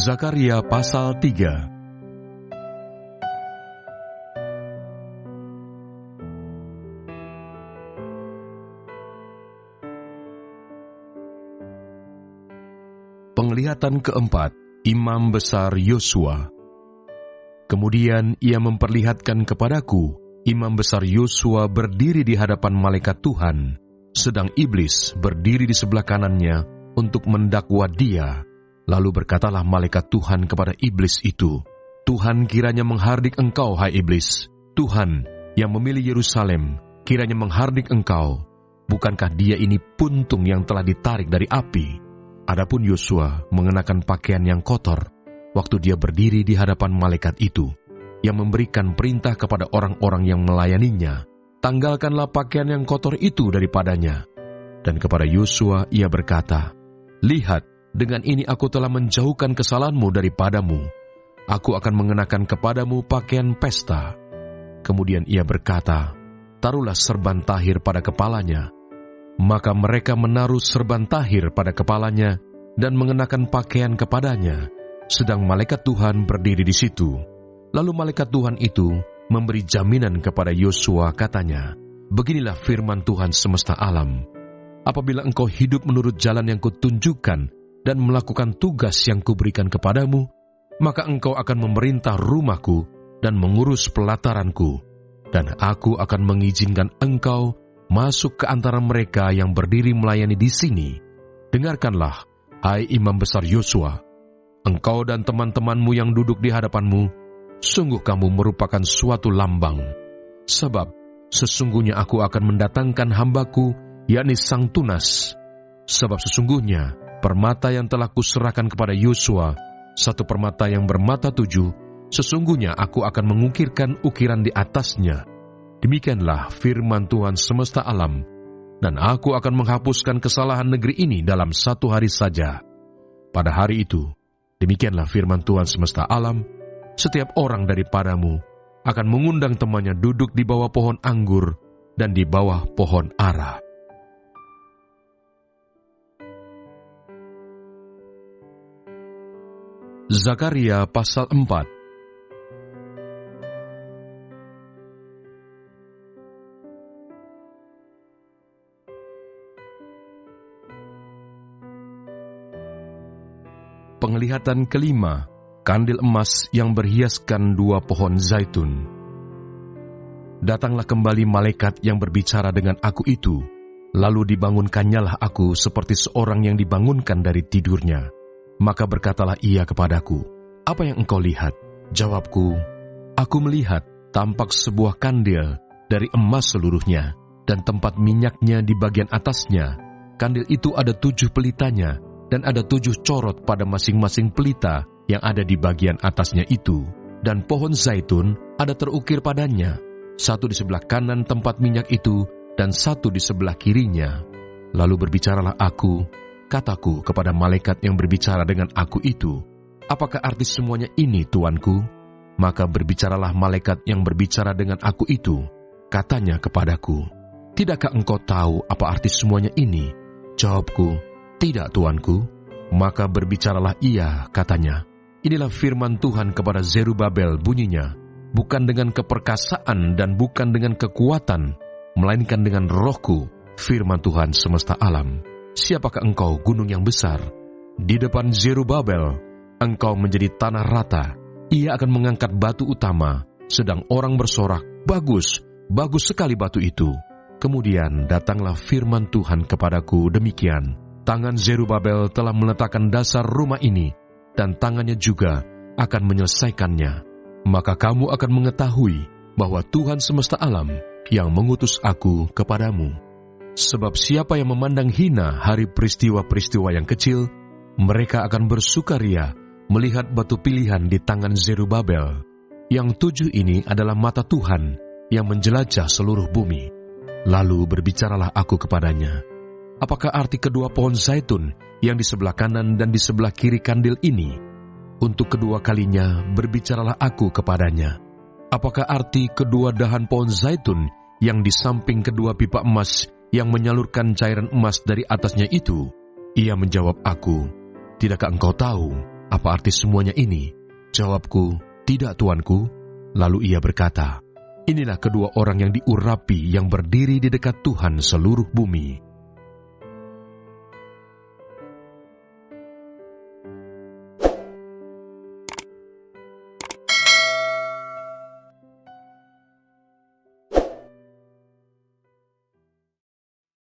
Zakaria pasal 3. Penglihatan keempat, Imam Besar Yosua. Kemudian ia memperlihatkan kepadaku, Imam Besar Yosua berdiri di hadapan malaikat Tuhan, sedang iblis berdiri di sebelah kanannya untuk mendakwa dia. Lalu berkatalah malaikat Tuhan kepada iblis itu, Tuhan kiranya menghardik engkau, hai iblis. Tuhan yang memilih Yerusalem, kiranya menghardik engkau. Bukankah dia ini puntung yang telah ditarik dari api? Adapun Yosua mengenakan pakaian yang kotor waktu dia berdiri di hadapan malaikat itu, yang memberikan perintah kepada orang-orang yang melayaninya, tanggalkanlah pakaian yang kotor itu daripadanya. Dan kepada Yosua ia berkata, lihat, dengan ini aku telah menjauhkan kesalahanmu daripadamu. Aku akan mengenakan kepadamu pakaian pesta. Kemudian ia berkata, taruhlah serban tahir pada kepalanya. Maka mereka menaruh serban tahir pada kepalanya dan mengenakan pakaian kepadanya, sedang malaikat Tuhan berdiri di situ. Lalu malaikat Tuhan itu memberi jaminan kepada Yosua, katanya, beginilah firman Tuhan semesta alam. Apabila engkau hidup menurut jalan yang kutunjukkan dan melakukan tugas yang kuberikan kepadamu, maka engkau akan memerintah rumahku dan mengurus pelataranku, dan aku akan mengizinkan engkau masuk ke antara mereka yang berdiri melayani di sini. Dengarkanlah, hai Imam Besar Yosua, engkau dan teman-temanmu yang duduk di hadapanmu, sungguh kamu merupakan suatu lambang. Sebab sesungguhnya aku akan mendatangkan hambaku, yakni Sang Tunas. Sebab sesungguhnya permata yang telah kuserahkan kepada Yosua, satu permata yang bermata 7, sesungguhnya aku akan mengukirkan ukiran di atasnya. Demikianlah firman Tuhan semesta alam, dan aku akan menghapuskan kesalahan negeri ini dalam 1 hari saja. Pada hari itu, demikianlah firman Tuhan semesta alam, setiap orang daripadamu akan mengundang temannya duduk di bawah pohon anggur dan di bawah pohon ara. Zakaria pasal 4. Penglihatan kelima, kandil emas yang berhiaskan 2 pohon zaitun. Datanglah kembali malaikat yang berbicara dengan aku itu, lalu dibangunkannyalah aku seperti seorang yang dibangunkan dari tidurnya. Maka berkatalah ia kepadaku, apa yang engkau lihat? Jawabku, aku melihat tampak sebuah kandil dari emas seluruhnya, dan tempat minyaknya di bagian atasnya. Kandil itu ada 7 pelitanya, dan ada 7 corot pada masing-masing pelita yang ada di bagian atasnya itu. Dan pohon zaitun ada terukir padanya, 1 di sebelah kanan tempat minyak itu, dan 1 di sebelah kirinya. Lalu berbicaralah aku, kataku kepada malaikat yang berbicara dengan aku itu, apakah arti semuanya ini, tuanku? Maka berbicaralah malaikat yang berbicara dengan aku itu, katanya kepadaku, tidakkah engkau tahu apa arti semuanya ini? Jawabku, tidak, tuanku. Maka berbicaralah ia, katanya, inilah firman Tuhan kepada Zerubabel bunyinya, bukan dengan keperkasaan dan bukan dengan kekuatan, melainkan dengan rohku, firman Tuhan semesta alam. Siapakah engkau, gunung yang besar? Di depan Zerubabel, engkau menjadi tanah rata. Ia akan mengangkat batu utama, sedang orang bersorak, bagus, bagus sekali batu itu. Kemudian datanglah firman Tuhan kepadaku demikian, tangan Zerubabel telah meletakkan dasar rumah ini, dan tangannya juga akan menyelesaikannya. Maka kamu akan mengetahui bahwa Tuhan semesta alam yang mengutus aku kepadamu. Sebab siapa yang memandang hina hari peristiwa-peristiwa yang kecil, mereka akan bersukaria melihat batu pilihan di tangan Zerubabel. Yang 7 ini adalah mata Tuhan yang menjelajah seluruh bumi. Lalu berbicaralah aku kepadanya, apakah arti kedua pohon zaitun yang di sebelah kanan dan di sebelah kiri kandil ini? Untuk kedua kalinya berbicaralah aku kepadanya, apakah arti kedua dahan pohon zaitun yang di samping kedua pipa emas yang menyalurkan cairan emas dari atasnya itu? Ia menjawab aku, tidakkah engkau tahu? "Apa arti semuanya ini?" Jawabku, "Tidak, tuanku." Lalu ia berkata, "Inilah kedua orang yang diurapi yang berdiri di dekat Tuhan seluruh bumi.